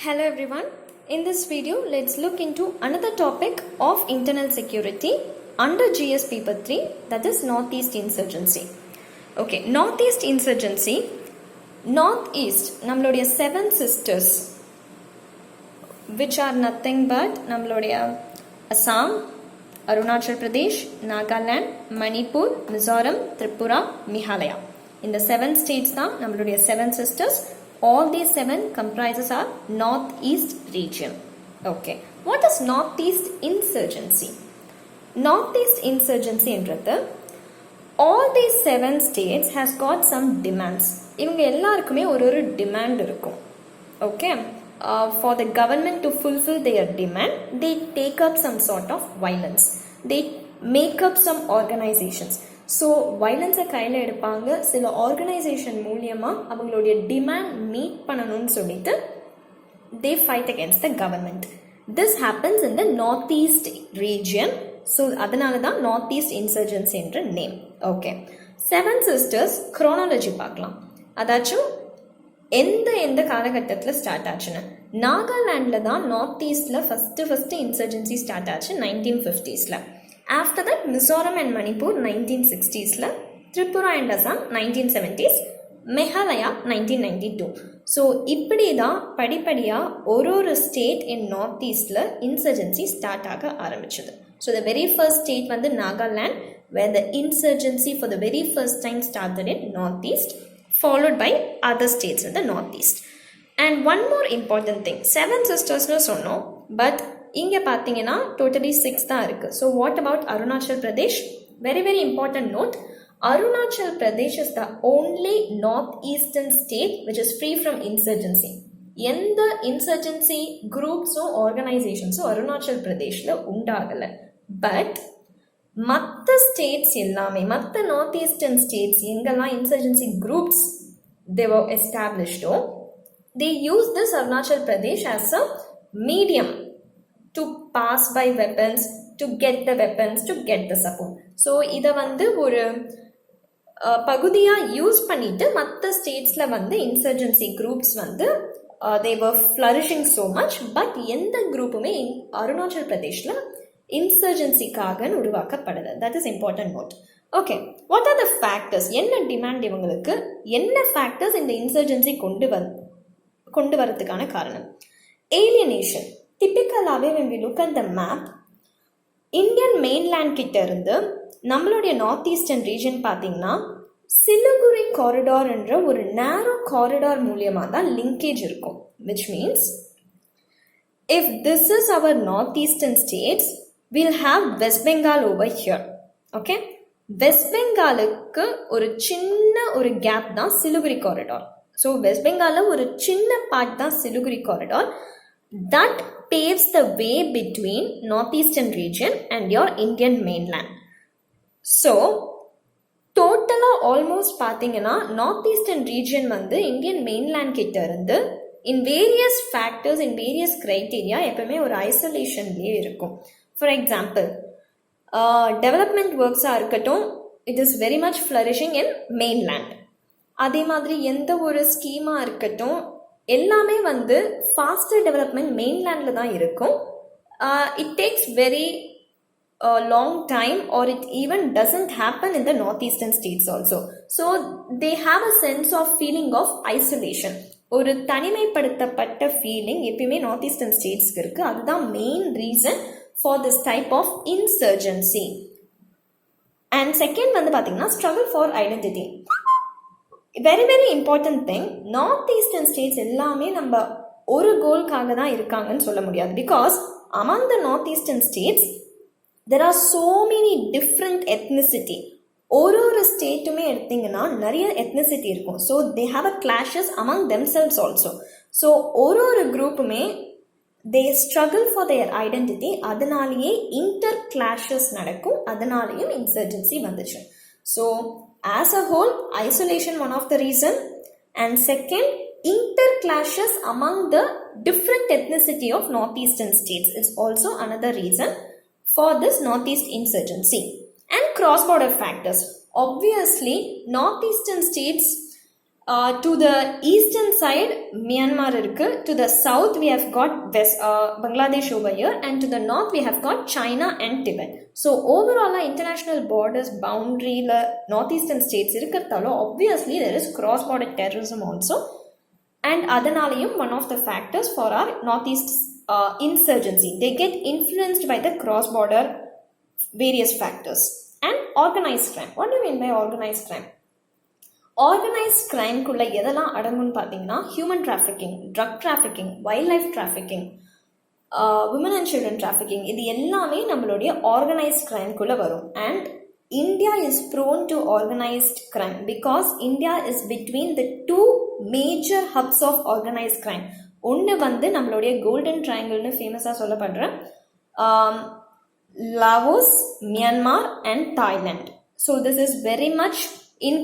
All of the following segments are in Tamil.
Hello everyone. In this video, let's look into another topic of internal security under GS paper 3, that is Northeast Insurgency. Okay, Northeast Insurgency, Northeast, நம்மளுடைய seven sisters, which are nothing but நம்மளுடைய Assam, Arunachal Pradesh, Nagaland, Manipur, Mizoram, Tripura, Meghalaya. In the seven states தான் நம்மளுடைய seven sisters. All these seven comprises our Northeast region. Okay. What is Northeast Insurgency? Northeast Insurgency என்றது all these seven states has got some demands. இவங்க எல்லாருக்குமே ஒரு demand இருக்கும். Okay. For the government to fulfill their demand, they take up some sort of violence. They make up some organizations. So வைலன்ஸை கையில் எடுப்பாங்க, சில ஆர்கனைசேஷன் மூலியமாக அவங்களுடைய டிமாண்ட் மீட் பண்ணணும்னு சொல்லிட்டு they fight against the government. This happens in the north east region. So அதனால தான் நார்த் ஈஸ்ட் இன்சர்ஜென்சி என்ற name. Okay, seven sisters chronology பார்க்கலாம். அதாச்சும் எந்த காலகட்டத்தில் ஸ்டார்ட் ஆச்சுன்னு. நாகாலாண்டில் தான் நார்த் ஈஸ்டில் ஃபஸ்ட்டு இன்சர்ஜென்சி ஸ்டார்ட் ஆச்சு 1950s. After that, Mizoram and Manipur 1960s, Tripura and Assam 1970s, Meghalaya 1992. So, இப்படி தான் படிப்படியாக ஒரு ஸ்டேட் இன் நார்த் ஈஸ்டில் இன்சர்ஜென்சி ஸ்டார்ட் ஆக ஆரம்பிச்சது. So the very first state வந்து Nagaland, where the insurgency for the very first time started in northeast, followed by other states in the northeast. And one more important thing, seven sisters-னு சொன்னோம், பட் இங்கே பார்த்தீங்கன்னா டோட்டலி 6 தான் இருக்குது. So what about Arunachal Pradesh? Very important note, Arunachal Pradesh is the only north eastern state which is free from insurgency. எந்த இன்சர்ஜென்சி குரூப்ஸும் ஆர்கனைசேஷன்ஸும் அருணாச்சல் பிரதேஷில் உண்டாகலை. பட் மற்ற ஸ்டேட்ஸ் எல்லாமே, மற்ற நார்த் ஈஸ்டர்ன் ஸ்டேட்ஸ் எங்கெல்லாம் insurgency groups they were established, they use this Arunachal Pradesh as a medium to pass by weapons, to get the weapons, to get the support. So இதை வந்து ஒரு பகுதியாக யூஸ் பண்ணிட்டு மற்ற ஸ்டேட்ஸில் வந்து இன்சர்ஜென்சி குரூப்ஸ் வந்து they were flourishing so much, but எந்த குரூப்புமே அருணாச்சல் பிரதேஷில் இன்சர்ஜென்சிக்காக உருவாக்கப்படலை. That is important note. Okay, what are the factors? என்ன டிமாண்ட் இவங்களுக்கு, என்ன ஃபேக்டர்ஸ் இந்த இன்சர்ஜென்சி கொண்டு வரதுக்கான காரணம்? ஏலியனேஷன். டிப்பிக்கலாகவே when we look at the map, Indian mainland கிட்ட இருந்து நம்மளுடைய நார்த் ஈஸ்டர்ன் ரீஜன் பார்த்தீங்கன்னா சிலிகுரி காரிடார் என்ற ஒரு நேரோ காரிடார் மூலியமாக தான் லிங்கேஜ் இருக்கும். Which means if this is our northeastern states, we'll have West Bengal over here. Okay, west பெங்காலுக்கு ஒரு சின்ன ஒரு கேப் தான் சிலிகுரி காரிடார். ஸோ வெஸ்ட் பெங்காலில் ஒரு சின்ன பார்ட் தான் Siliguri corridor. that paves the way between northeastern region and your Indian mainland. So டோட்டலாக ஆல்மோஸ்ட் பார்த்தீங்கன்னா நார்த் ஈஸ்டர்ன் ரீஜன் வந்து இந்தியன் மெயின்லேண்ட் கிட்ட இருந்து in various factors, in various criteria எப்பவுமே ஒரு ஐசோலேஷன்லேயே இருக்கும். ஃபார் எக்ஸாம்பிள், டெவலப்மெண்ட் ஒர்க்ஸாக இருக்கட்டும், it is very much flourishing in mainland. அதே மாதிரி எந்த ஒரு ஸ்கீமாக இருக்கட்டும், எல்லாமே வந்து ஃபாஸ்டர் டெவலப்மெண்ட் மெயின்லேண்டில் தான் இருக்கும். It takes very long time or it even doesn't happen in the north eastern states also. So they have a sense of feeling of isolation. ஒரு தனிமைப்படுத்தப்பட்ட ஃபீலிங் எப்பயுமே நார்த் ஈஸ்டர்ன் ஸ்டேட்ஸ்க்கு இருக்குது. அதுதான் main reason for this type of insurgency. And second வந்து பார்த்தீங்கன்னா struggle for identity. Very important thing, north eastern states எல்லாமே நம்ம ஒரு கோல்காக தான் இருக்காங்கன்னு சொல்ல முடியாது. Because among the north eastern states there are so many different ethnicity. ஒரு ஸ்டேட்டுமே எடுத்தீங்கன்னா நிறைய எத்னிசிட்டி இருக்கும். So they have a clashes among themselves also. So ஒரு குரூப்புமே they struggle for their identity. அதனாலேயே இன்டர் கிளாஷஸ் நடக்கும், அதனாலேயும் இன்சர்ஜென்சி வந்துச்சு. So as a whole, isolation one of the reason, and second, interclashes among the different ethnicity of northeastern states is also another reason for this northeast insurgency. And cross border factors. Obviously, northeastern states To the eastern side, Myanmar irukku. To the south, we have got Bangladesh over here, and to the north, we have got China and Tibet. So overall, international borders boundary la northeastern states irukkathalo, obviously there is cross-border terrorism also, and adanaliyum one of the factors for our northeast insurgency. They get influenced by the cross-border various factors. And organized crime. What do you mean by organized crime? Organized கிரைம்குள்ள எதெல்லாம் அடங்குன்னு பார்த்தீங்கன்னா human trafficking, drug trafficking, wildlife trafficking, women and children trafficking, இது எல்லாமே நம்மளுடைய ஆர்கனைஸ்ட் கிரைம்குள்ள வரும். And India is prone to organized crime because India is between the two major hubs of organized crime. ஒன்று வந்து நம்மளுடைய கோல்டன் ட்ரையாங்கிள்னு ஃபேமஸாக சொல்லப்படுற Laos, Myanmar and Thailand. So this is very much in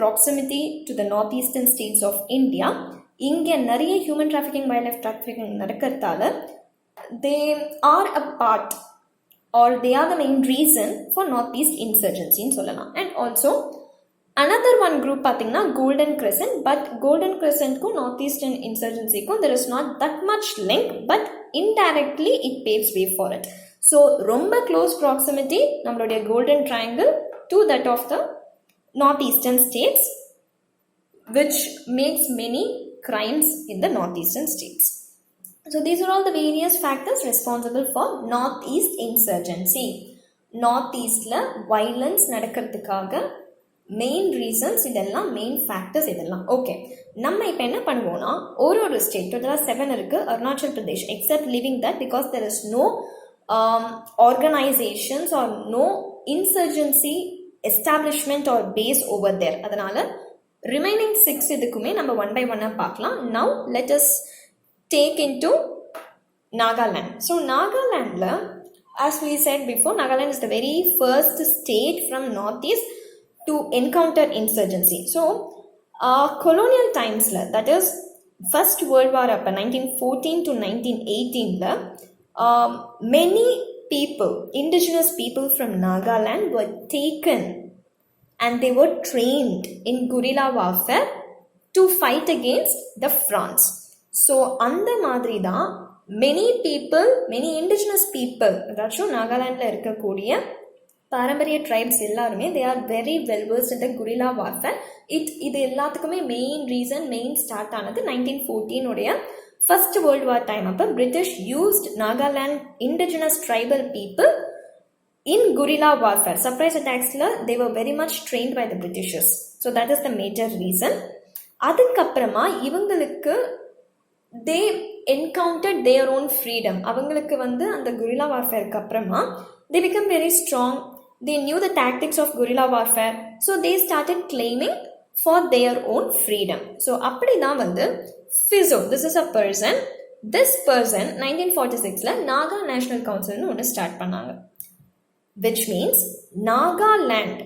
proximity to the northeastern states of India. இங்கே நிறைய human trafficking, wildlife trafficking நடக்கிறதால they are a part or they are the main reason for northeast insurgency ன்னு சொல்லலாம். And also another one group பார்த்தீங்கன்னா golden crescent, but golden crescentக்கும் northeastern insurgencyக்கும் there is not that much link, but indirectly it paves way for it. So ரொம்ப close proximity நம்மளுடைய golden triangle to that of the northeastern states, which makes many crimes in the northeastern states. So these are all the various factors responsible for northeast insurgency. Northeast la violence நடக்கிறதுக்காக மெயின் ரீசன்ஸ் இதெல்லாம், மெயின் ஃபேக்டர்ஸ் இதெல்லாம். ஓகே, நம்ம இப்போ என்ன பண்ணுவோம்னா ஒரு ஸ்டேட் டோட்டலாக 7 இருக்குது. Arunachal Pradesh except living that because there is no organizations or no insurgency establishment or base over there. அதனால ரிமைனிங் 6 இதுக்குமே நம்ம ஒன் பை ஒன்னாக பார்க்கலாம். Now let us take in to Nagaland. So நாகாலாண்டில் as we said before, Nagaland is the very first state from northeast to encounter insurgency. So colonial times la, that is first world war அப்போ 1914 to 1918 la, many people, indigenous people from Nagaland were taken and they were trained in guerrilla warfare to fight against the France. So அந்த மாதிரி தான் many people, many indigenous people, அதாச்சும் நாகாலாண்டில் இருக்கக்கூடிய பாரம்பரிய ட்ரைப்ஸ் எல்லாருமே they are very well versed in the guerrilla warfare. இது எல்லாத்துக்குமே மெயின் ரீசன், மெயின் ஸ்டார்ட் ஆனது 1914 உடைய ஃபர்ஸ்ட் வேர்ல்ட் வார் டைம். அப்போ British used Nagaland indigenous tribal people in guerrilla warfare. Surprise அட்டாக்ஸில் they were very much trained by the Britishers. So that is the major reason. அதுக்கப்புறமா இவங்களுக்கு they encountered their own freedom. அவங்களுக்கு வந்து அந்த குரில்லா வார்ஃபேருக்கு அப்புறமா they become very strong. They knew the tactics of guerrilla warfare. So they started claiming for their own freedom. So அப்படி தான் வந்து Fizo, this is a person. This person 1946ல நாகா நேஷனல் கவுன்சில்னு ஒன்று ஸ்டார்ட் பண்ணாங்க. which means நாகாலாண்ட்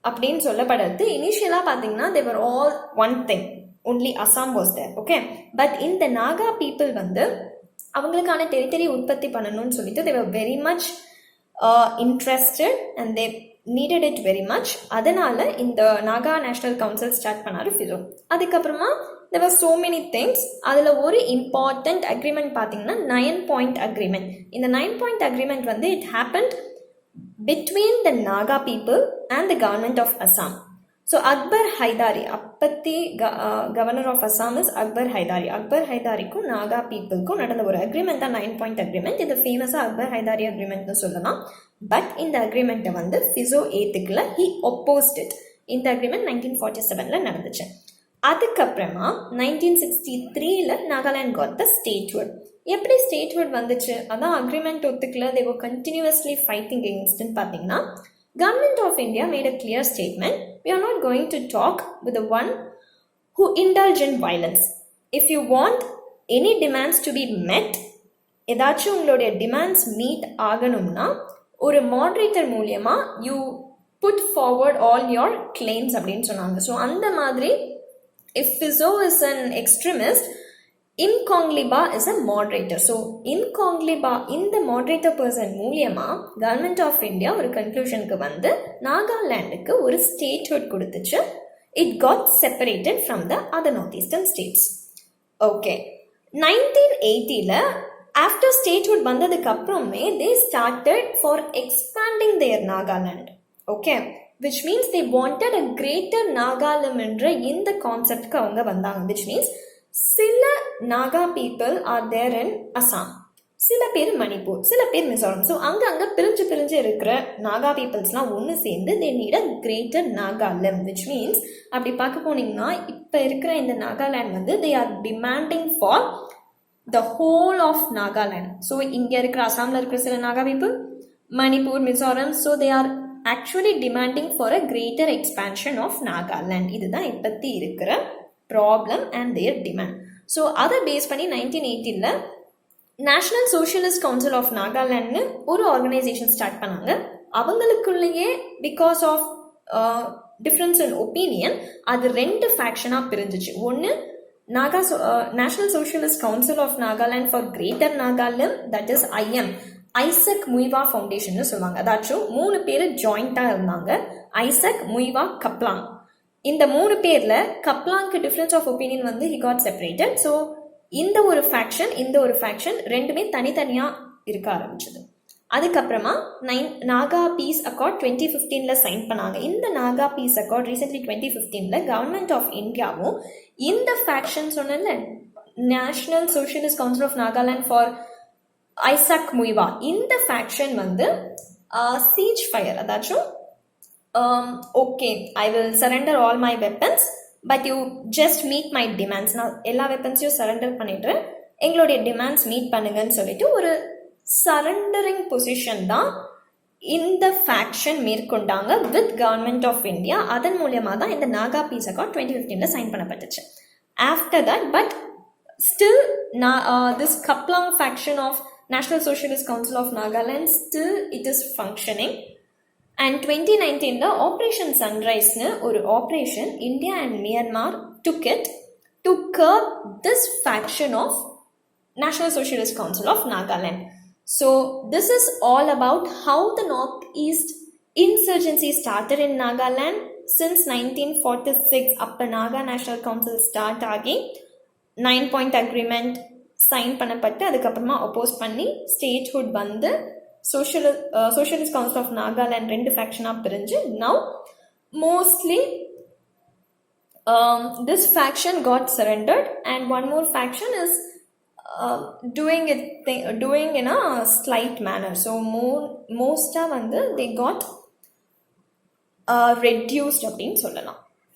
அப்படின்னு சொல்லப்படுறது இனிஷியலாக பார்த்தீங்கன்னா they were all one thing, only Assam was there, okay? but இந்த நாகா people வந்து அவங்களுக்கான டெரிட்டரி உற்பத்தி பண்ணணும்னு சொல்லிட்டு they were very much interested and they needed it very much. அதனால இந்த நாகா நேஷனல் கவுன்சில் ஸ்டார்ட் பண்ணாரு ஃபிசோ. அதுக்கப்புறமா there were so many things. அதில் ஒரு important agreement பார்த்தீங்கன்னா 9-point agreement. இந்த 9-point agreement வந்து it happened between the Naga people and the government of Assam. So Akbar Haidari, அப்பத்தி governor of Assam is Akbar Haidari. Akbar Haidariக்கும் Naga பீப்புளுக்கும் நடந்த ஒரு அக்ரிமெண்ட் தான் 9-point agreement. இது ஃபேமஸாக அக்பர் ஹைதாரி அக்ரிமெண்ட்னு சொல்லலாம். பட் இந்த அக்ரிமெண்ட்டை வந்து ஃபிசோ ஏத்துக்கல. he opposed it. இந்த அக்ரிமெண்ட் 1947ல நடந்துச்சு. அதுக்கப்புறமா 1963ல நாகாலாண்ட் காட் த ஸ்டேட்ஹுட். எப்படி ஸ்டேட்ஹுட் வந்துச்சு? அதான் அக்ரிமெண்ட் ஒத்துக்கல, they were continuously fighting against it. பார்த்தீங்கன்னா Government of India made a clear statement, we are not going to talk with the one who indulge in violence. If you want any demands to be met, ஏதாச்சும் உங்களுடைய டிமாண்ட்ஸ் மீட் ஆகணும்னா ஒரு மாடரேட்டர் மூலியமா you put forward all your claims அப்படின்னு சொன்னாங்க. ஸோ அந்த மாதிரி if Fizo is an extremist, Incongliba is a moderator. So Incongliba, இந்த moderator person மூலியமா Government of India ஒரு கன்க்ளூஷனுக்கு வந்து நாகாலாண்டுக்கு ஒரு ஸ்டேட்ஹுட் கொடுத்துச்சு. it got separated from the other northeastern states. Okay, 1980ல after statehood வந்ததுக்கு அப்புறமே they started for expanding their Nagaland. Okay, which means they wanted a greater Nagaland என்ற இந்த கான்செப்ட்க்கு அவங்க வந்தாங்க. which means சில Naga people are there in Assam, சில பேர் மணிப்பூர், சில பேர் மிசோரம். ஸோ அங்கே பிரிஞ்சு பிரிஞ்சு இருக்கிற நாகா பீப்புள்ஸ்லாம் ஒன்று சேர்ந்து they need a greater Nagaland. Which means அப்படி பார்க்க போனீங்கன்னா இப்போ இருக்கிற இந்த நாகாலேண்ட் வந்து they are demanding for the whole of Nagaland. So இங்கே இருக்கிற அசாமில் இருக்கிற சில Naga people, Manipur, Mizoram, so they are actually demanding for a greater expansion of Nagaland. இதுதான் இப்போத்தி இருக்கிற problem and their demand. So அதை பேஸ் பண்ணி 1980ல் நேஷனல் சோஷியலிஸ்ட் கவுன்சில் ஆஃப் நாகாலாண்ட்னு ஒரு ஆர்கனைசேஷன் ஸ்டார்ட் பண்ணாங்க. அவங்களுக்குள்ளேயே because of difference in opinion அது 2 ஃபேக்ஷனாக பிரிஞ்சிச்சு. ஒன்று National Socialist Council of Nagaland for greater Nagaland, that is IM, Isaac Muivah foundation சொல்லுவாங்க. அதாச்சும் 3 பேர் ஜாயிண்டாக இருந்தாங்க, ஐசக், முய்வா, கப்லாங். இந்த 3 பேரில் கப்லாங்க்கு டிஃப்ரென்ஸ் ஆஃப் ஒப்பீனியன் வந்து ஹி காட் செப்பரேட்டட். ஸோ இந்த ஒரு ஃபேக்ஷன் இந்த ஒரு ஃபேக்ஷன் ரெண்டுமே தனித்தனியாக இருக்க ஆரம்பிச்சது. அதுக்கப்புறமா நாகா பீஸ் அக்கார்ட் 2015ல சைன் பண்ணாங்க. இந்த நாகா பீஸ் அக்கார்ட் ரீசென்ட்லி 2015ல கவர்மெண்ட் ஆஃப் இந்தியாவும் இந்த ஃபேக்ஷன் சொன்னல National Socialist Council of Nagaland for Isaac Muivah, இந்த ஃபேக்ஷன் வந்து சீஜ் ஃபயர், அதாச்சும் okay I will surrender all my weapons but you just meet my demands, நான் எல்லா வெப்பன்ஸையும் சரண்டர் பண்ணிடுறேன், எங்களுடைய டிமாண்ட்ஸ் மீட் பண்ணுங்கன்னு சொல்லிட்டு ஒரு சரண்டரிங் பொசிஷன் தான் இந்த ஃபேக்ஷன் மேற்கொண்டாங்க வித் கவர்மெண்ட் ஆஃப் இந்தியா. அதன் மூலியமாக தான் இந்த நாகா பீஸ் அக்கார்ட் 2015ல சைன் பண்ணப்பட்டுச்சு. After that but still this Khaplang faction of National Socialist Council of Nagaland still it is functioning. And 2019ல ஆப்ரேஷன் சன்ரைஸ்னு ஒரு operation India and Myanmar took it to curb this faction of National Socialist Council of Nagaland. So this is all about how the north east insurgency started in Nagaland since 1946. அப்போ நாகா நேஷனல் கவுன்சில் ஸ்டார்ட் ஆகி 9 பாயிண்ட் அக்ரிமெண்ட் சைன் பண்ணப்பட்டு அதுக்கப்புறமா அப்போஸ் பண்ணி ஸ்டேட்ஹுட் வந்து Socialist Council of Nagaland 2 ஃபேக்ஷனாக பிரிஞ்சு now mostly this faction got surrendered and one more faction is doing in a slight manner. So most வந்து they got reduced அப்படின்னு சொல்லலாம்.